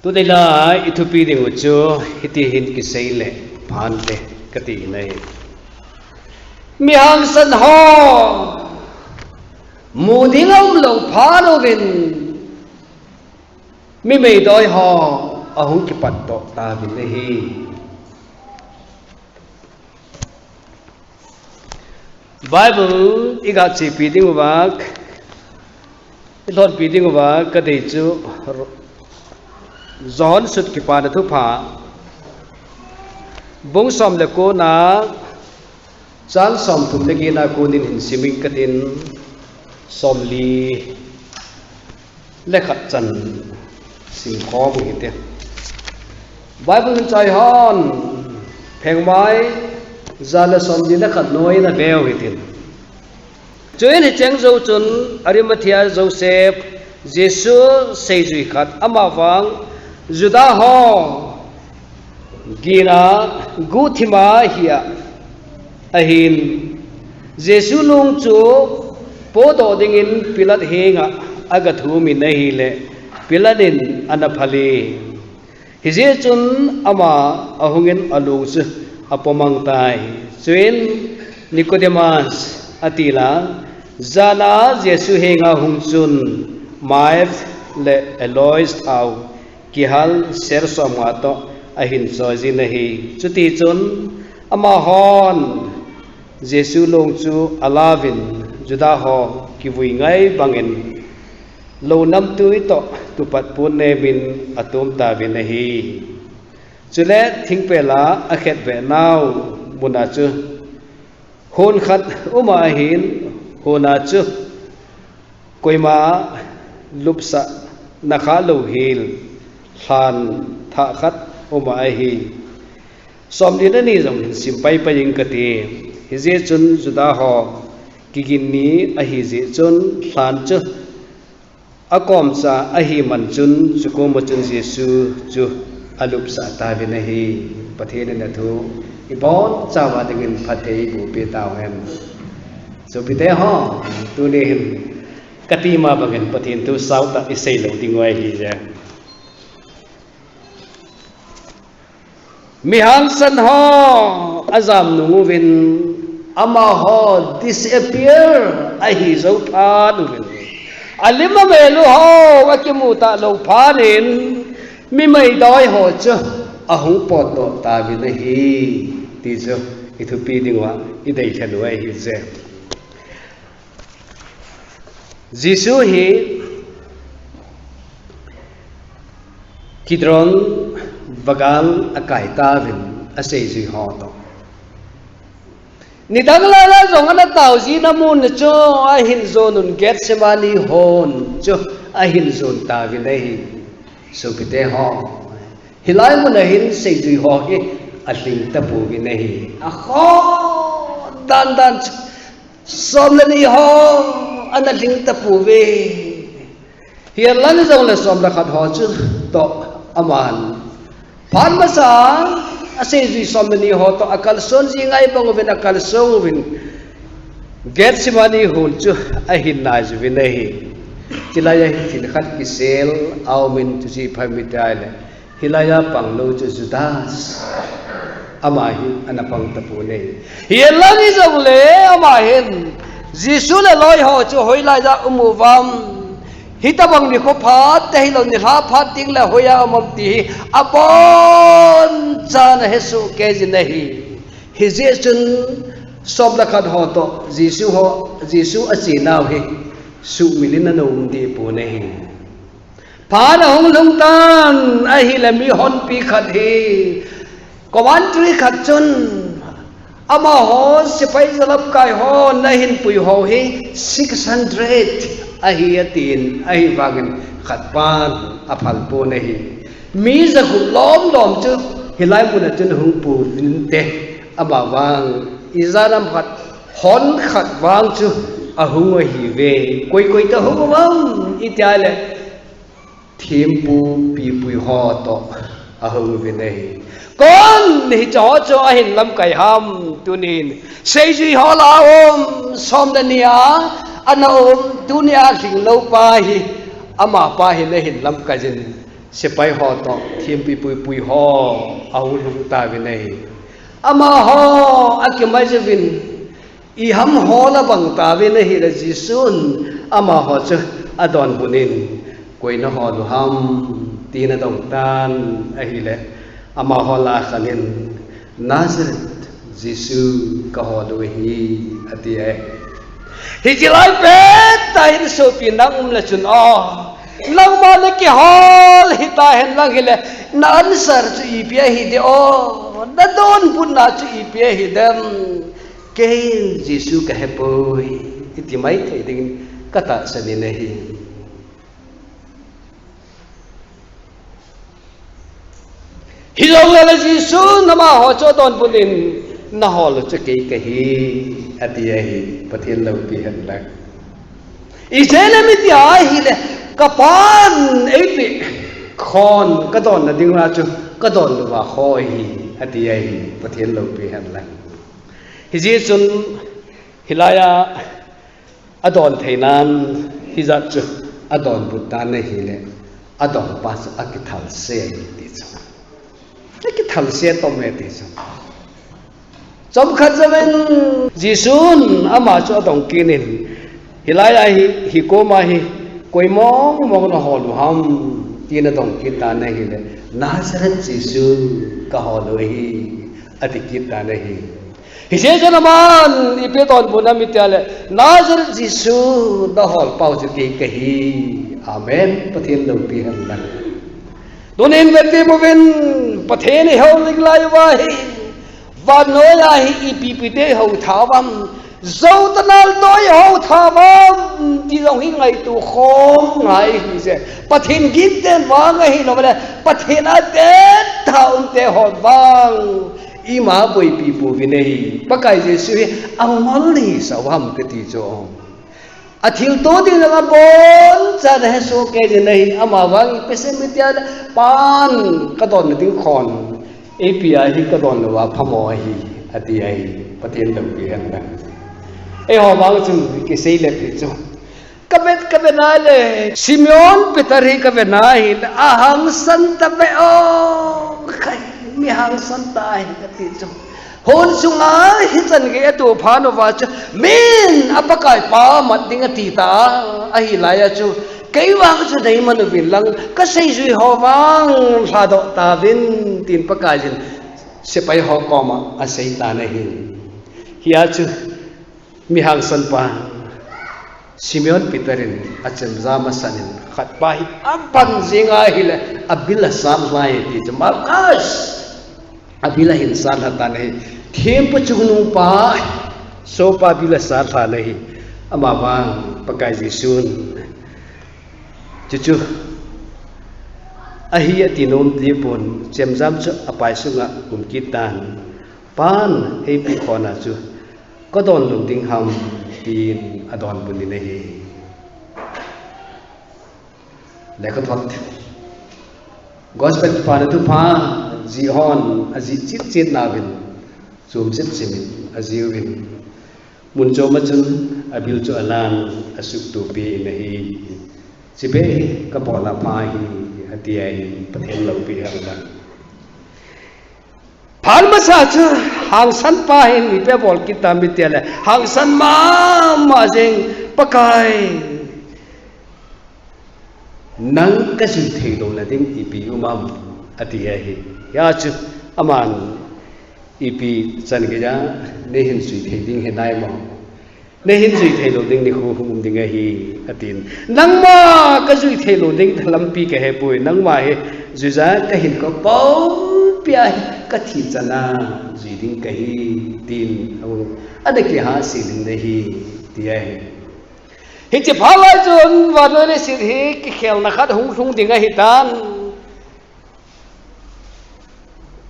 tu đây là Ethiopia đi ngồi cho hiti hin cái xây lệ phan lệ cái tỷ này mi hàng sân ho mù tiếng ông lồng phá đâu bên mi mày đôi ho ở hông cái bát tọ ta bên đây hi Bible igat si piting ubak Lord piting ubak kadai chu John sut ki pa na thu pha bung som le ko na chan som thum le gi na ko nin hin siming katin som li le khat chan sim kho bu ite Bible chai hon pheng mai zala som li le khat noi na beo hitin chuin hi cheng zo chun Arimathea Joseph Jesus sei zui khat ama wang Judah ho gina guthima hiya ahin Jesu lung chu podo dingin pilat henga agathu mi nahi le piladin anaphali hije chun ama ahungin alung chu apomang tai chuin Nicodemus atila zana Jesu henga hungchun maif le Elois au kihal ser somwa to ahin soji nahi chuti chun ama hon Jesu long chu alavin Judah ho kivui ngai bangin lo nam tui to tupat pun ne bin atum ta bin nahi chule thingpela akhet ve naw muna chu hon khat uma hin hona chu koima lupsa nakha lo hil khan tha khat oma hi som din ni jong sim pai pa ing kati hi je chun Judah ho kigin ni a hi je chun khan chu akom sa a hi man chun chuko mo chun Jesu chu alup sa ta bin hi pathe na thu ibon chawa dingin phathei bu pe taw hem so bite ho tu ne him kati ma bangin pathin tu sau ta isei lo dingwai hi je Mihan san ho azam nunguvin ama ho disappear ahi zo pha nunguvin alima melu ho akimuta lo phanin mi mai doi ho chu ahung pot to ta bi nahi ti zo Ethiopia dingwa idai thalwai hi je Jisu hi Kidron Bagal akai ta vin asei zui ho to ni dang la la zong ana tau ji na mun cho a hin zonun get semani hon cho a hin zon ta vin nei so kite ho hilai mun hin sei zui ho hi a hling ta pu vin nei a ho dan dan som le ni ho ana hling ta pu ve hian lan zong le som la khat ho chu to aman Phan masa ase zui somni ho to akal son ji ngai bangovin akal songvin get simani hul chu ahin na jvin nahi tilaya hin khat ki sel aumin tu ji phamitale hilaya panglo chu Judas ama hi anapang tapu nei hialani jole ama hin Jisu le loi ho chu hoila ja umuwam hitabang ni ko phat te hilon ni ha phat ting la hoya amam ti apon chan hesu ke ji nahi hi je chun sob la khat ho to Jisu achi naw hi su milin na um di pu nahi phan hong lung tan a hi la mi hon pi khat hi koman tri khat chun ama ho sipai jalap kai ho nahin pui ho hi 600 ahiyatin ahi wagin khatpan aphal po nahi mi zaku lom chu hilai mun chun hung pu te aba wang izaram khat hon khat wang chu ahung hi ve koi ta hung wang ityale thim pu pi pui ho to ahung ve nahi kon ni cho ahin lam kai ham tunin sei ji ho la som dania ana dunia sing lo pa hi ama pa hi le hin lam ka jin sẽ bay họ to thêm bùi họ áo lung ta về này ama họ akim mai vin I ham ho la bang ta ve na hi la jisun ama ho chu adon bunin koi na ho lu ham ti na dong tan a hi le ama ho la khanin Nazareth Jisu ka ho lu hi ati ai hi jilai pe ta hin so pi nang la chun lang ma le ki hol hi ta hen lang hi le na answer chu I pia hi de da don bun na chu I pia hi dem cái Giêsu cái hẹp bôi thì mấy thầy đừng cắt tạ sân này hi đâu là Giêsu nằm họ cho đòn bún in nó họ là cho cái hi ati ai bắt thiên lâu bị hận lạc ý thế là mới tiếc hi là cái pan ấy bị con cái đòn là đừng ra cho cái đòn là vào khoi hi ati ai bắt thiên lâu bị hận lạc hi Giêsu hilaya adon theinan hi zat chu adon butan ne hi le adon pas akithal se ti chu akithal se to me ti chu chom khat javen Giêsu ama chu adon kinin hilaya hi ko ma hi koi mong na holu ham ti na dong kita ne hi le Nazareth Giêsu ka holu hi ati kita ne hi hi se cho naman ipe ton buna mitiale Nazareth Giêsu da hol pau chu ke hi amen pathian lo pi han lan donin vete movin pathen ho ling lai wa hi van no ya hi ipi pite ho thawam zo tanal toy ho thawam ti long hi ngai tu khom ngai hi se pathen git den wa ngai hi no bale pathen a te thaun te hot wang ima boi pi pu vinei pakai Giêsu amol ni sawam ke ti cho athil to ding la bon cha de so ke je nei ama wang pesen mitia pan ka don ding khon api hi ka don wa phamo hi ati ai patien dam pi han da e ho wang chu ke sei le pi cho ka be na le Simeon Peter hi ka be na hi ahang santa be o khai mi hang santa hi ka ti cho hôn sunga hi chan ge tu phano wa chu min apakai pa mat ding ti ta a hi la ya chu cái vang chu dei man vin lang ka sei zui ho wang sa do ta vin tin pakai jin se pai ho koma a sei ta na hi hiya chu mi hang san pa Simeon Peterin achem zama sanin khat pa hi ampan zinga hi le abila sam lai ti jamal as abila hin san hata nahi thêm pa chunu pa so pa bila sa tha nahi ama wang pakai Giêsu chu ahi atinom ti pon chem jam chu apai sunga kum kitan pan ei pi khona chu ko don lung ding ham tin adon bun ni nahi le ko thot gospel pa na tu pa jihon aji chit na bin zum chit simin aziwin mun cho ma chun abil cho alan asuk tu pi nahi sibe ka bola pa hi hatiai pathen lo pi hanga phal ma sa chu hang san pa hin ni pe bol kitam bi tele hang san ma jeng pakai nang ka su thei do la ding ipi umam atiai hi ya chu aman ipi chan ge ja ne hin sui thei ding he nai mo ne hin sui thei lo ding ni khu hum ding hi atin nang ma ka sui thei lo ding thalam pi ke he pui nang ma he zu za ka hin ko pau pia ka thi chana zui ding ka hi tin ade ki ha si ding ne hi ti ai hi che phala chon wa no ne si hi ki khel na khat hung ding hi tan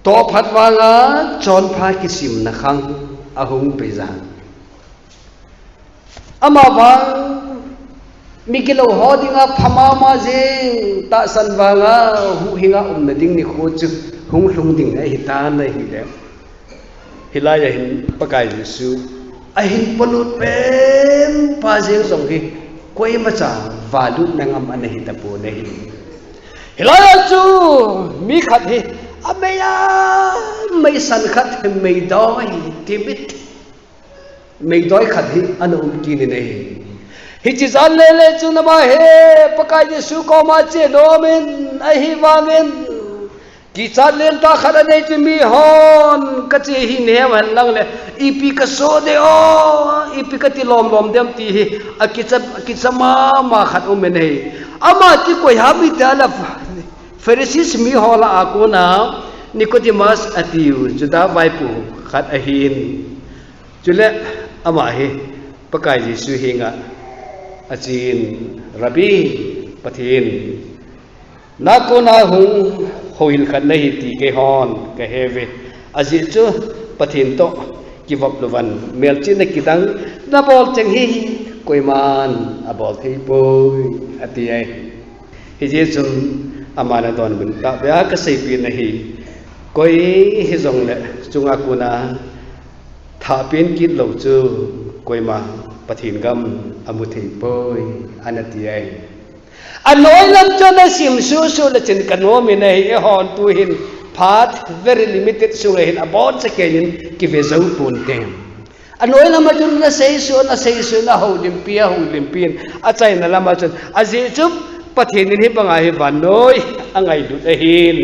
to phat wanga chon pha ki sim na khang ahung pe za ama wang mikilo hodinga phama ma je ta san wanga hu hinga na ding ni kho chu hung ding hi ta na hi le hilaya hin pakai Giêsu a hin palut pen pa je song hi koi ma cha valut nangam an hi ta pu ne hi hilai chu mi khat hi ameya mai san khat mai doi timit mai doi khat hi anum ki ni nei hi chi zan le chu na ma he pakai Jesu ko ma che domin a hi wangin ki chan len ta khara nei chu mi hon ka che hi ne man lang le ipi ka so de o ipi ka ti lom lom dem ti hi a ki cha ma khat um nei ama ti ko ha mi ta la Pharisees mi hola ako na Nicodemus atiu juda vai pu khat a hin chule ama he pakai Jesu hinga achin rabi pathin na ko na hung hoil khat nahi ti ke hon ke heve aji chu pathin to kivap luvan melchi na kitang na bol cheng hi koiman abol thei poi ati ai hi Jesu amana don bin ta bia ka sei pi nahi koi hi jong le chunga kuna tha pin kit lo chu koima pathin gam amuthi poi anati ai anoi lam chona sim su su la chin kanwo mi nei hon tu hin phat very limited su hin about sekenin ki ve zo pun tem anoi lam chun na sei su na ho limpin a chai na lam chun aji chup pathin ni banga hi banoi angai du a hin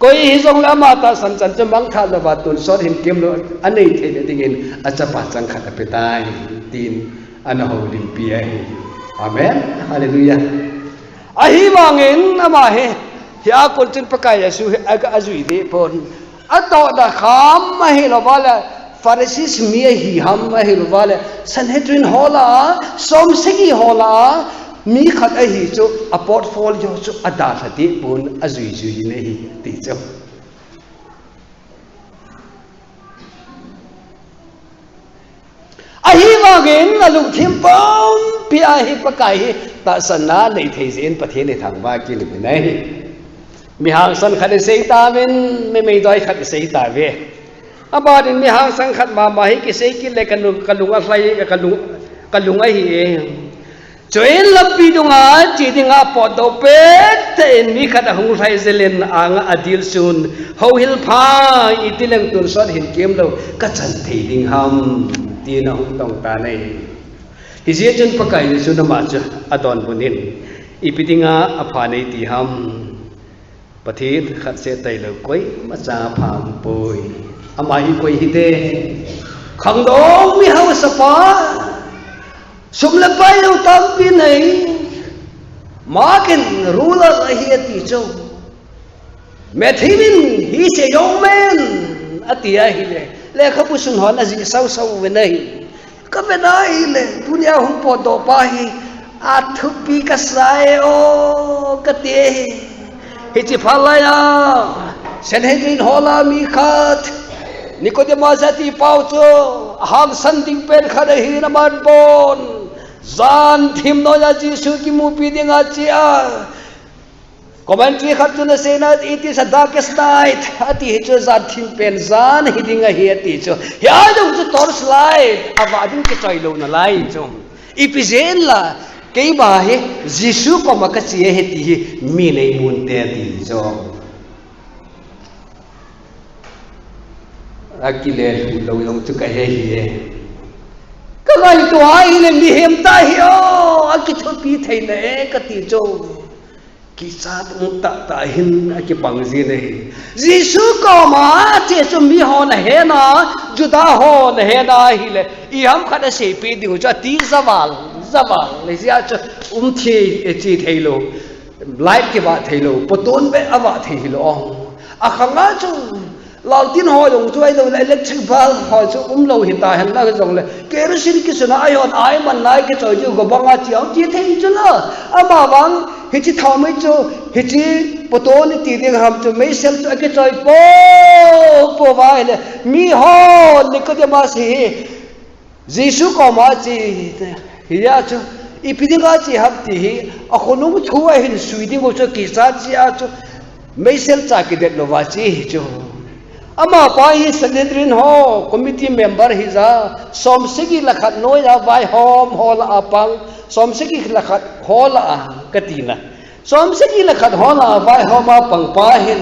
koi hi jong la ma ta san chan chamang tha la ba tun sot hin kim lo anei the dingin acha pa chang khat pe tai tin ana ho limpi ai amen hallelujah ahi wangin ama he ya kol chin pakai Yesu aga azui de pon ato da kham ma hi lo bala Pharisees mi hi ham ma hi lo bala Sanhedrin hola som segi hola mi khat a hi chu a portfolio chu ada thati pun azui ne hi ti chu ahi wangin alung thim pom pi a hi pakai ta sanna nei thei zen pathe ne thang ba ki ni nei mi hang san khat sei ta men me doi khat sei ta ve abadin mi hang sang khat ma hi ki sei ki le kalung a hlai kalung a hi choin lapi dunga chi dinga podo pe te mi khat hung hlai zelen ang adil sun ho hil pha itileng tur sot hin kem lo ka chan thei ding ham ti na hung tong ta nei hi je chun pakai Jesu na ma cha adon bunin ipitinga apha nei ti ham pathit khat se tai lo koi ma cha pham poi ama hi koi hi te khang dong mi haw sapa sum la pai lo tam pi nei ma ken ruler hi ti cho me thimin hi che yong men atia hi le khapu sun hon aji sau ve nei ka ve nai le dunia hum po do pa hi athu pi ka sai o ka te hi chi phalaya Sanhedrin hola mi khat Nicodemus ati pau cho ham san ding pen khare hi na man bon zan thim no ya Jesu ki mu pi ding a chia commentary khat na se na it is a darkest night ati hi cho zan thim pen zan hi ding a hi ati cho ya dong cho torch light avadin ke choi lo na lai cho ipizen la kei ba he Jesu ko ma ka chi he ti mi nei mun te ti cho akile lo yong chu ka he hi ka gai to ai le mi hem ta hi o akitho pi thei ne ka ti cho ki sa ta hin aki bang ji ne Jesu ko ma che chu mi ho na he na juda ho na he na hi le I ham khada se pi di cha ti zawal le sia chu thi e chi thei lo light ke ba thei lo poton be awa thei lo a khanga chu lao tin ho dong chu ai lo electric bulb ho chu lo hi ta han la jong le kerosene ki suna ai on ai man lai ke choi ju go banga chiao chi thei chu la ama wang hi chi thau mai chu hi chi poton ti ding ham chu mai sel chu ke choi po wa le mi ho Nicodemus hi Jesu ko ma chi hiya chu ipidinga chi hab ti hi a khonum thuwa hin suiding go chu ki sa chi a chu mai sel cha ki det lo wa chi chu ama pa hi Sanhedrin ho committee member hi za som sigi lakhat noi ya vai hom hol apang som sigi lakhat hol a katina xóm sẽ đi là khát hoa là vai hoa ma bằng pa hin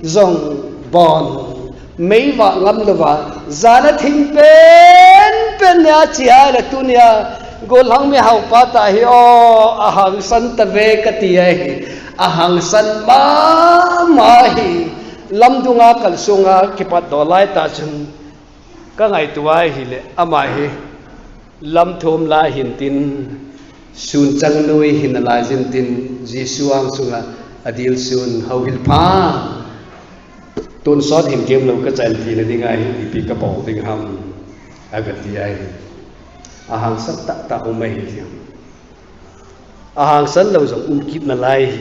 dòng bòn mấy vợ ngâm là vợ giá nó thinh bên nhà chị ai là tu nhà gol hang mi hau pa ta hi o ahang san ta ve ka ti ai ahang san ma hi lam dunga kal sunga ki pat dolai ta chun ka ngai tuai hi le ama hi lam thom la hin tin sun chang noi hin la jin tin jisu ang sunga adil sun hau hil pa tôn sót hình kiếm lâu cái chân thì là đi ngay thì cái bộ thì ham agat thì ai hàng sắt tạ tạ ông mày hàng sắn lâu giống kịp là lai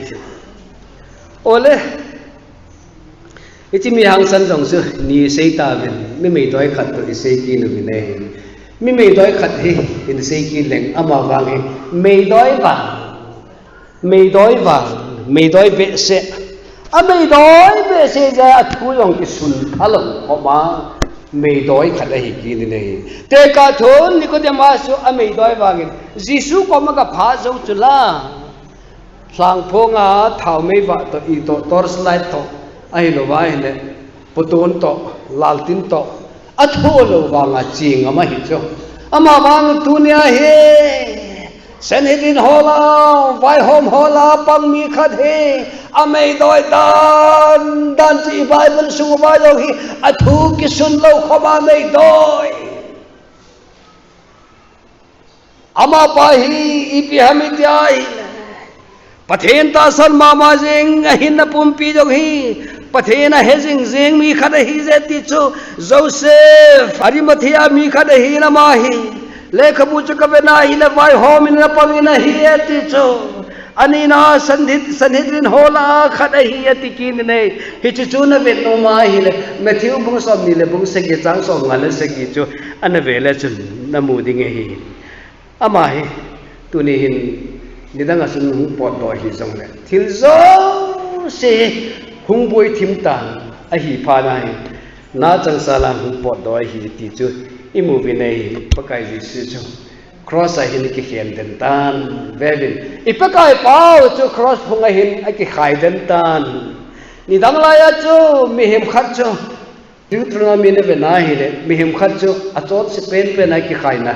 ôlê cái chim hàng sắn giống xưa ni xây ta bên mấy đói khát rồi xây kia nữa bên này mấy đói khát hi thì xây kia lệnh ama vàng hi mấy đói vệ sẽ mấy đói vệ sẽ ra thu dòng cái sùn thà lồng họ mà mấy đói khát là gì này thế cả thôn thì có thể mà số mấy đói vàng Giêsu có mà gặp phá dấu chứ là sang phong thảo mấy vợ to y to tor slide to ai lo vai này potón to laltin to thu lo vàng chieng mà hiểu chưa mà vàng dunia he Sanhedrin hola vai hom hola pang mi khát he mấy đói dan chỉ Bible sung vai đâu hi thu cái sun lâu không mấy đói ama pahi ipi hamitai pathen ta san mama jing hin na pumpi jog hi pathen a hejing jing mi khad hi je ti chu Joseph Arimathea mi khad hi na ma hi lekhabu chu ka na hi na vai hom in na pang na hi ti chu anina Sanhedrin hola khad hi ti kin nei hi chu na vet no ma hi le Matthew bung som ni le bung se ge chang som ngal se gi chu an ve le chun na mu ding hi ama hi tu ni hin ni dang asun hung pot do hi zong le thil zo se hung boi thim tan a hi pha nai na chang sala hung pot do hi ti chu i mu vi nei pakai ji su chu cross a hin ki khen den tan velin i pakai pau chu cross phung a hin a ki khai den tan ni dang la ya chu mi hem khat chu Deuteronomy ne ve na hi le mi hem khat chu a chot se pen a ki khai na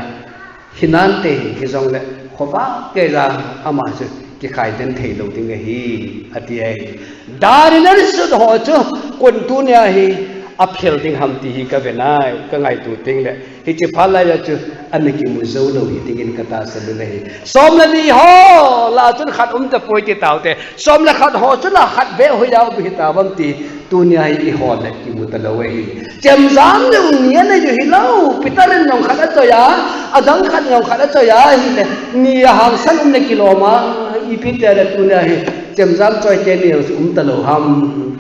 hinan te hi zong le khoba ke ra ama chu ki khai den thei lo ting hi ati ai darinar su ho chu kun tu nya hi aphel ding ham ti hi ka venai ka ngai tu ting le hi chi phala ya chu an ki mu zo lo hi ting in ka ta sa le hi som la ni ho la chun khat ta poi ti taw te som la khat ho chu la khat ve ho ya bi ta bam ti tu nya hi ho le ki mu ta lo hi chem zam nu ni na ju hi lo pitarin nong khat a ya adang khat nong khat a ya hi le ni hang san ne kiloma i pi te le tu nya hi chem zam choi te ni ta lo ham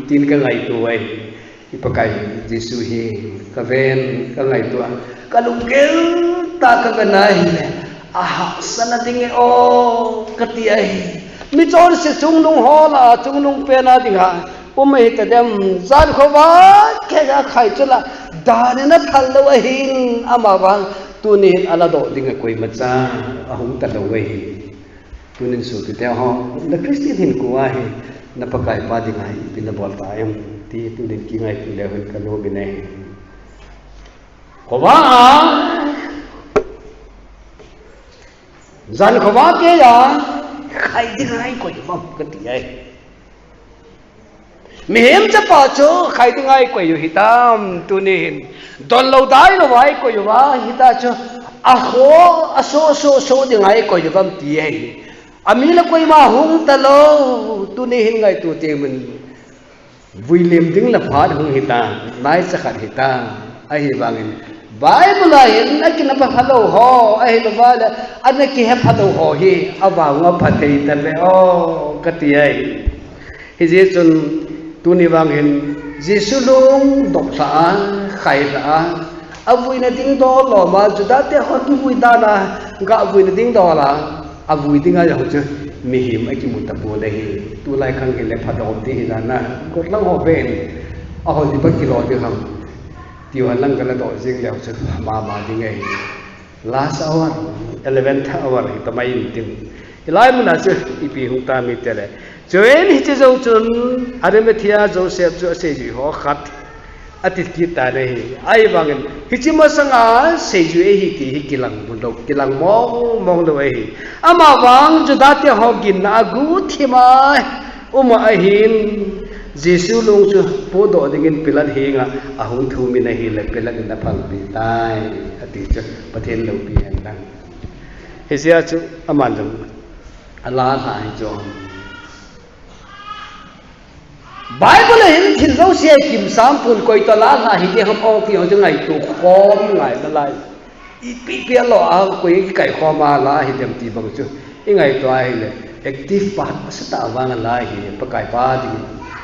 tin ka ngai tu ai ipakai Jisu hi ka ven ka ngai tua ka lungkel ta ka ganai aha sana dinge o ka ti ai mi chon se chung nung ho la chung nung pe na ding ha umai ta dem zan kho wa ke ga khai chula da ne na thal lo hin ama wang tu ni ala do ding koi ma cha ahum ta lo wei tu nin su ti te ho na Christian hin ku wa hi na pakai pa ding ai pin bol ta em ti tu din ki ngai tu le hun ka lo bi nei khowa zan khowa ke ya khai ding ai ko bam ka ti ai mi hem cha pa cho khai ding ai ko yu hitam tu ni hin don lo dai lo wai ko yu wa hita cho a kho a so ding ai ko yu bam ti ai ami la koi ma hung ta lo tu ni hin ngai tu te mun William ding la phat hung hita nai sa khat hita a hi wangin Bible a hin a kin pa phalo ho a hi lo ba la an ki he phalo ho hi a wa nga phathei ta le o ka ti ai hi je chun tu ni wangin Jisu lung dok sa khai ra a vui na ding do lo ma juda te ho ki vui da na ga vui na ding do la a vui ding a ho chu mi him ai ki mu ta bo le hi tu lai khang hi le phadom ti hi na kot lang ho ben a ho di ba kilo ti ham ti wan lang ka la do jing le chu ma ding ai last hour 11th hour hi tamai tim ilai mu na chu ipi hu ta mi te le Joen hiti zo chun Arimathea Joseph jo se ji ho khat atit ki ta nei ai bangin hichima sanga se ju e hi ti hi kilang bun do kilang mong do e ama wang ju da te ho gin na gu thima uma ahin Jesu lung chu po do dingin pilat hinga ahung thu mi na hi le pilat na phal bi tai ati chu pathen lo bi an dang hisia chu aman jong ala hai jo Bible hin thil zo sia kim sam pun koi to la la hi de hom ong pi ho jong ai tu khom ngai la lai I pi lo a koi kai khoma la hi dem ti bang chu I ngai to ai le active part sta wang la hi pa kai pa ding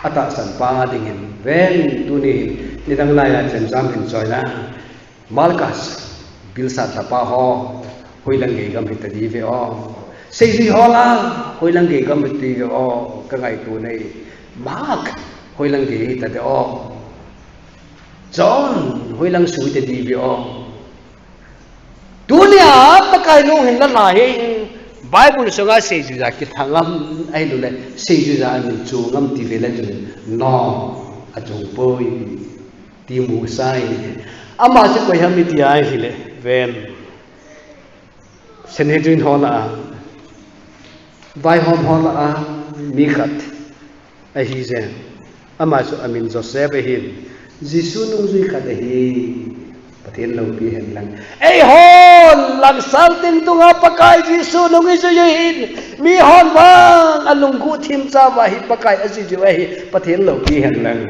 ata san pa ding in ven tu ni dang lai la chen sam hin choi la Malkas bilsa ta pa ho hoi lang ge gam hit di ve o sei ji ho la hoi lang ge gam ti ve o ka ngai tu nei Mark hoi lang ge ta de o John hoi lang su te di ve o dunia pa kai lu hin la la hi Bible songa sei ju ja ki thangam ai lu le sei ju ja ni chu ngam ti ve la ju no a chung poi ti mu sai ama se koi ham ti ai hi le ven Sanhedrin hola vai hom hola mi khat a hi zen ama su amin Joseph hin Jisu nung zui khat hi pathen lo pi hen lang ei hon lang sal tin tunga pakai Jisu nung i zui hin mi hon wang alung gu thim cha wa hi pakai a ji ju hi pathen lo pi hen lang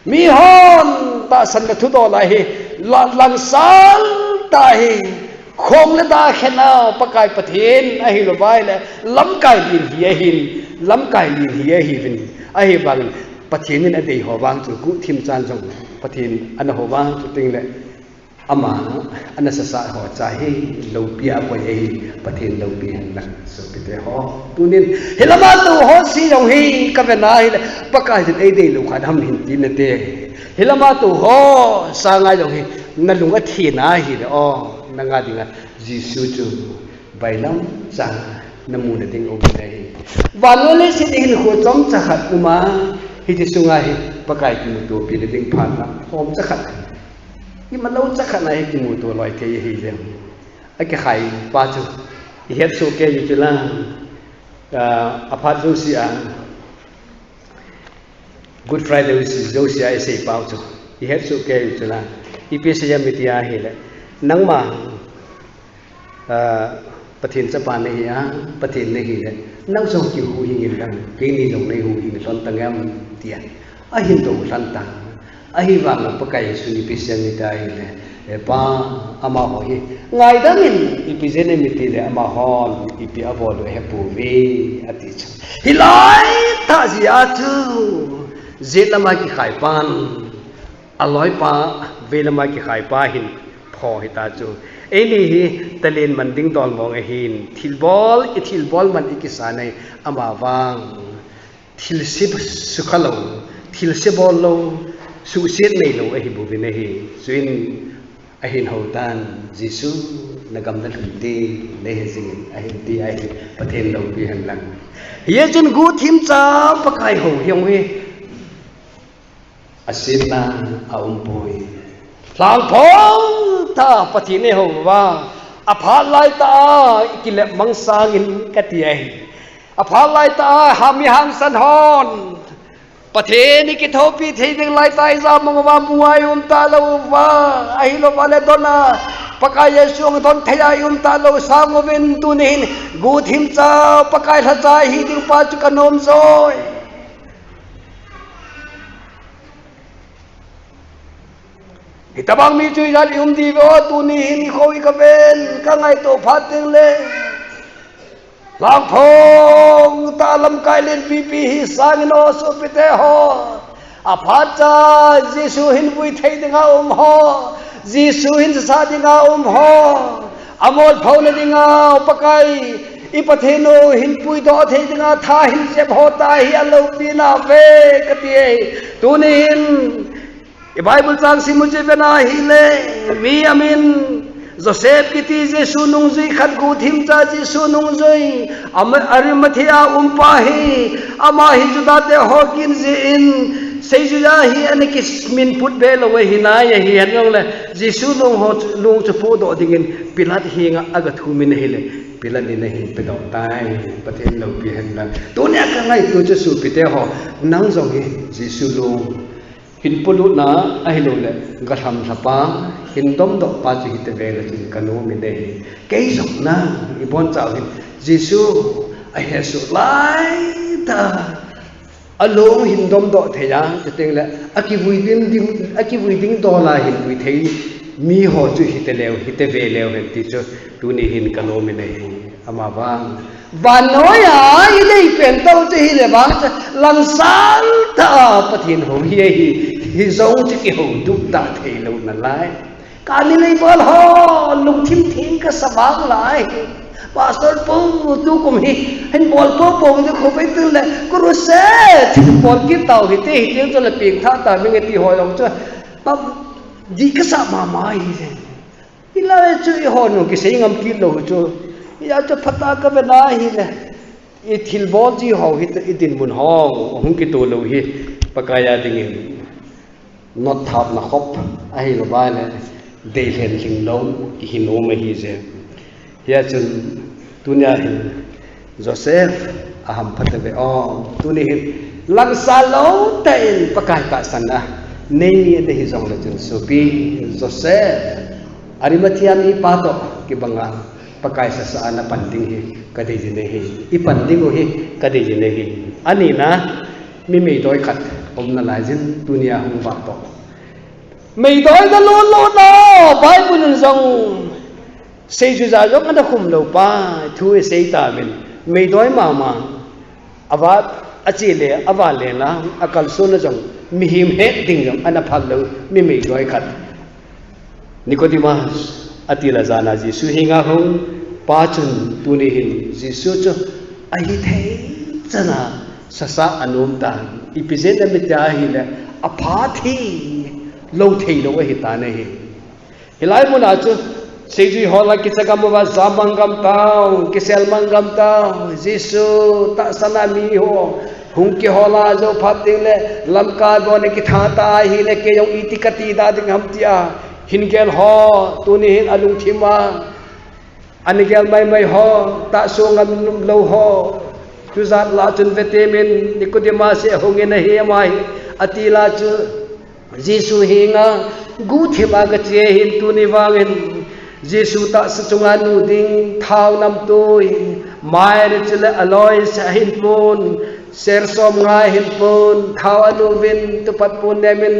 mi hon ta san la thu do la hi lang sal ta hi khom le da khena pakai pathen a hi lo bai le lam kai lin hi hin lam kai lin hi hi vin a hi bang pathen in a dei ho wang chu gu thim chan jong pathen an ho wang chu ting le ama an sa sa ho cha hi lo pia ko hi pathen lo pi han la so pi te ho tunin hilama tu ho si jong hi ka ve na hi pakai jin ei dei lo khan ham hin ti na te hilama tu ho sa nga jong hi na lunga thi na hi de o nanga dinga Jisu chu bailam cha namu na ding obi dai walole si ding ko chom cha khat uma hi ti sunga hi pakai ki mu to pi le ding phan na hom cha khat ki ma lo cha khat na hi ki mu to loi ke hi le a ke khai pa chu hi het so ke yu chu la aphat zo si a Good Friday is zo si a sei pau chu hi het so ke yu chu la IPC mitia hi le nang ma pathin cha pa nei ya pathin nei hi le nang so ki hu hi ngin dang ke ni jong nei hu hi son tangam tia a hin to san ta a hi wa ma pa kai su ni IPC mitia hi le pa ama ho hi ngai da min IPC ne miti le ama hon IPC abo lo he pu ve ati cha hi lai ta si a tu zelama ki khai pan aloi pa velama ki khai pa hin pho hita chu eni hi talen manding dol mong hin thilbol man ikisanai ama wang thilsip sukhalo thilsebol lo su set nei lo hi bu ne hi suin ahin hotan Jisu nagam na thunti nei he sing ahin ti ai pathen lo bi han lang ye chun gu thim cha pakai ho hyong he asina aumpoi lang phong ta patine ho wa apha lai ta ikile mangsangin katiai apha lai ta hami hang san hon patheni ki thopi theiding lai tai za mongwa muai ta lo wa ai lo wale dona pakai yesu thon thaya ta lo sangoven tunin gu thim cha pakai tha cha hi ding pa chu kanom soi itabang mi chui jal di vo tu ni hin khoi ka ben ka ngai to phat ting le lang phong ta lam kai len pi hi sang no so pite ho a phat cha Jisu hin pui thei dinga ho Jisu hin sa dinga ho amol phol dinga pakai I patheno hin pui do thei dinga tha hin se bhota hi alo pina ve katie tu ni hin Bible chang si mujhe bena hile mi amin Joseph kiti Jesu nung zui khat gu thim cha Jesu nung zui Arimathea umpahi ama hi juda te hokin je in sei juda hi anikis min put belo we hinaya hi hanong le Jesu nung ho lung chu pu do dingin Pilat hi nga agathu min hi le Pilat ni nahi pe do tai pathen lo pi han la tu nya ka ngai tu chu su pi te ho nang zong hi Jesu lung hin pulu na ahilo le gatham thapa hin dom do pa chi te ve le chin kanu mi de ke zong na ibon chao hin Jesu ai he su lai ta along hin dom do the ya te teng le aki vui ding do la hin vui thei mi ho chu hi te leo hi te ve leo hen ti chu tu ni hin kanu mi de ama bang van nói à như đây chuyển đâu chứ hi le bang lần sáng ta pathin ho hi giống chứ cái hồ đúc ta thầy lâu nè lại cả đi lấy bớt ho lùng thím cái sập bang lại pastor pung tu cũng hi hình bol po pung thì không phải từ là có rồi sẽ thì bol kiếp tàu thì thế tiếng cho là biển thác ta mình nghe thì hỏi lòng cho bắp gì cái sập mà mai thì là chơi hỏi nó cái gì ngâm kiếp đâu cho ya cho phát ta cái bên đó hi là ít thil bol gì họ hi ít tiền buồn hong không cái tổ lâu hi pakaya dingin not thap na khop ai lo ba le de len ling lo ki hin o ma hi je ya chun tunya hin Joseph aham phatave o tuni hin lang sa lo ten pakai ta sana nei de hi jong le chun supi Joseph Arimathea mi pa to ki banga pakai sa ana panding hi kadai je ne hi I panding o hi kadai je ne hi ani na mi mei doi khat om na lai jin dunia hung va to mei doi da lo lo no bible jong sei ju za jong ana khum lo pa thu e sei ta min mei doi ma ava achi le ava le na akal so na jong mi him he ding jong ana phal lo mi mei doi khat Nicodemus atila zana Jesu hinga hung pa chun tuni hin Jesu chu ai thei chana sasa anum ta ipizet amit ya hi le apha thi lo thei lo hi ta ne hi hilai muna chu seji hola kisagam wa zamangam tau kiselmangam tau Jesu ta sanami ho hung ki hola jo phating le lamka go ne ki tha ta hi le ke yong itikati da ding ham tia hingel ho tuni hin alung thima anigel mai ho ta so ngam lo ho tu zat la chun vitamin Nicodemus se honge na he mai atila chu Jesu hinga gu thima ga che hin tu ni wangin Jesu ta chunga nu ding thau nam toi mai re chile aloi sa hin pun ser som nga hin pun thau anu vin tu pat pun nemin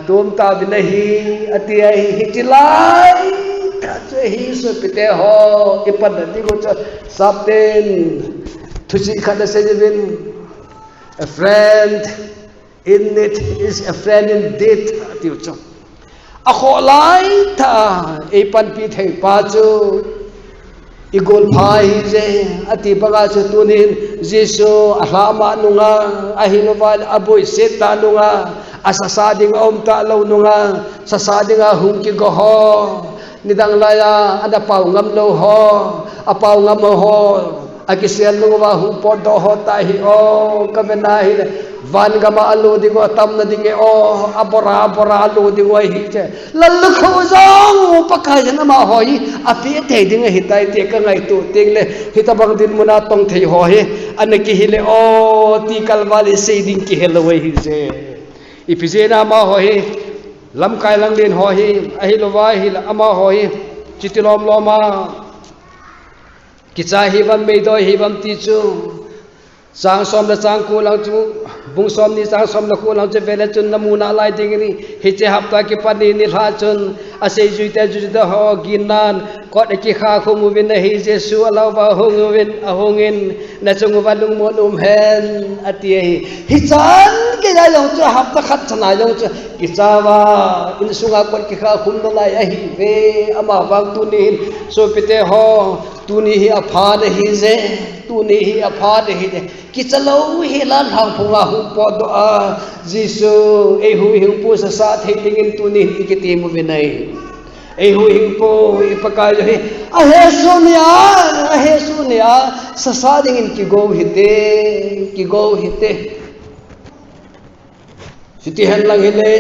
atom ta binahi atia hi tilai ta che hi so pite ho ipan di go cha sapten thusi khada sejin a friend in it is a friend indeed tiu cho a kholai tha ipan pi thei pa chu igol phai je ati baga chu tunin Jesu ahlama nunga ahiloval aboy seta nunga asasading om ta lo nunga sasadinga hung ki go ho nidang laya ada pau ngam lo ho apau ngam ho akisel lo wa hu po do ho ta hi o kavena hi van gama alu dingo tam na dinge o abora alu dingo hi che lalu kho zong pakai jana ma hoi api te dinge hitai te ka ngai tu ting le hitabang din muna tong thei ho he anaki hi le o ti kalwali sei ding ki helo hi je ipizena ma ho hi lam kai lang din ho hi ahi lo wa hi ama ho hi chitilom loma kicha hi ban mei doi hi bam ti chu sang som la sang ko lang chu bung som ni sang som la ko lang che vele chun namuna lai ding ni hi che hapta ki pani ni la chun ase ju te ju da ho ginan ko de ki kha khu mu vin hi Jesu alaw ba hong vin a hongin na chung wa lung mon hen ati hi chan ke ja yong chu hapta khat chana yong chu ki chawa in sunga ko ki kha khum na lai a hi ve ama wang tu ni so pite ho tu ni hi apha de hi je tu ni hi apha de hi ki chalo hi lan hang phunga hu po do a Jesu e hu pu sa sa thei tingin tu ni ki ti mu vinai hu hing po ipakai jo hi a he su nia sa sa ding in ki go hite siti hen lang hele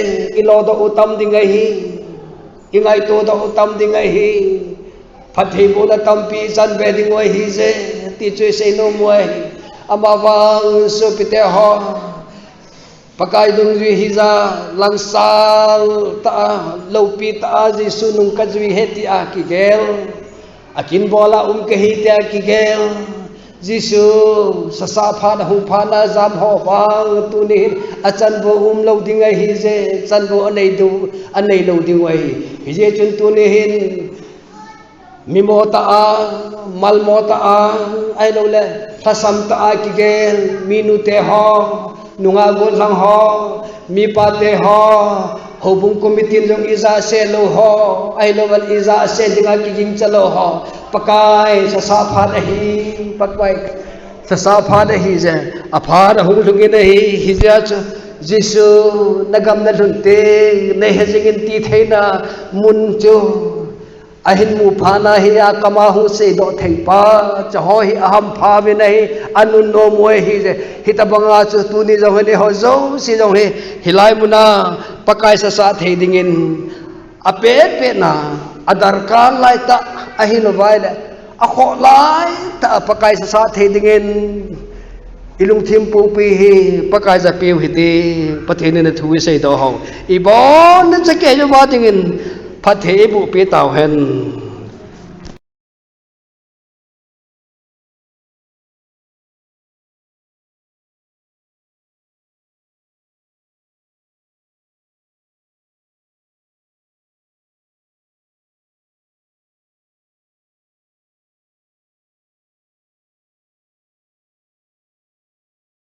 ilo do utam ding ai hi ingai to do utam ding ai hi phathi bo da tampi san be ding ai hi je ti chui sei no moi amawang su pite ho pakai dung ji hiza langsal ta lopi ta ji sunung kajwi heti a ki gel akin bola ke hi ta ki gel jisu sasa pha na hu pha na zam ho wang tu ni achan bo lo ding ai hi je chan bo anei lo ding ai hi je chun tu ni hin mi mo ta a mal mo ta a ai lo le thasam ta a ki gel minu te ho nunga go lang ho mi pa te ho hobung committee jong iza se lo ho ai lo wal iza se dinga ki jing chalo ho pakai sa sa pha hi pakai sa sa pha hi je apha ra hu lungi nahi hi ja jisu nagam na lunte nei hejing ti theina mun chu ahin mu phana hi a kama hu se do thei pa chaho hi aham pha be nahi anun no moe hi je hitabanga chu tu ni jo he ho zo si jo he hilai muna pakai sa sa thei dingin ape pe na adar kan lai ta ahin vai le akho lai ta pakai sa sa thei dingin ilung thim pu pi hi pakai za pe hi ti pathen na thu se do ho ibon na chake jo ba dingin phathe bu pe taw hen